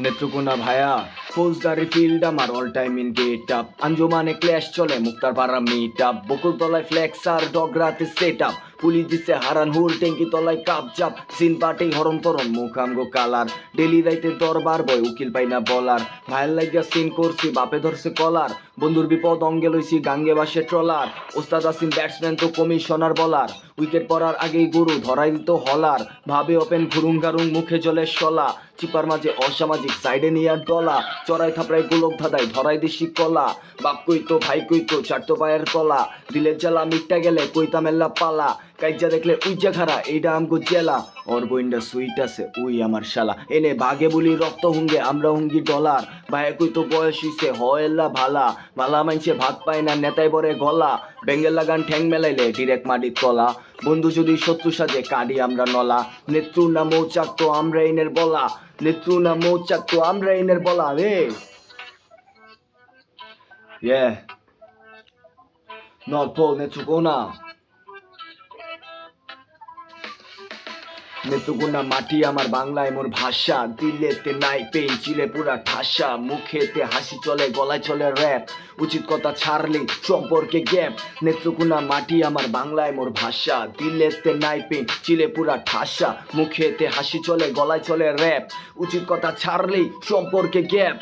নেত্রকোনা ভায়া ফৌজদারি ফিল্ড আমার all time in get up, আঞ্জুমানে ক্ল্যাশ চলে মুক্তার পাড়া মিট আপ, বকুলতলায় ফ্লেক্স আর ডগরাতে সেট আপ, পুলিশ দিছে হারান হুল ট্যাঙ্কি তলায় কাপ চাপ, সিন পাটেই হরম তরম মুখ আমগো কালার, ডেলি রাইতে দরবার বয় উকিল পাই না বলার, ভাইয়ের লাগিয়া সিন করছি বাপে ধরছে কলার, বন্ধুর বিপদ অঙ্গে লইছি গাঙ্গে বাসে ট্রলার, ওস্তাদ আসিন ব্যাটসম্যান তো কমিশনার বলার, উইকেট পড়ার আগেই গরু ধরাই দিত হলার, ভাবে ওপেন ঘুরুং গারুং মুখে জলে শলা, চিপার মাঝে অসামাজিক সাইডে নিয়ে ডলা, চড়াই থাপড়াই গোলক ধাঁধাই ধরাই দিছি কলা, বাপ কইতো ভাই কইতো চারটো পায়ের তলা, দিলের জ্বালা মিটটা গেলে কইতা মেল্লা পালা, কাইজা দেখলে উইজা খারা এইটা আমগো জেলা, ওর বইন্ডা সুইট আছে উই আমার শালা, এনে বাঘে বলি রক্ত হুঙ্গে আমরা হুঙ্গি ডলার, ভাই কইতো বয়স হইছে হয়েল্লা ভালা, ভালা মাইনছে ভাত পায় না নেতাই বরে গলা, বেঙ্গেল লাগান ঠ্যাং মেলাইলে ডিরেক্ট মাটির তলা, বন্ধু যদি শত্রু সাজে কাটি আমরা নলা, নেত্রু না মৌচাক তো আমরা ইনের বলা, নেত্রু না মৌচাক তো আমরা ইনের বলা রে। Yeah, North Pole Netrokona, Netrokona মাটি আমার বাংলায় মোর ভাষা, দিলেতে নাই পেন চিলে পুরা ঠাসা, মুখেতে হাসি চলে গলায় চলে র্যাপ, উচিত কথা ছাড়লে সম্পর্কে গ্যাপ, নেত্রকোনা মাটি আমার বাংলায় মোর ভাষা, দিলেতে নাই পেন চিলে পুরা ঠাসা, মুখেতে হাসি চলে গলায় চলে র্যাপ, উচিত কথা ছাড়লেই সম্পর্কে গ্যাপ।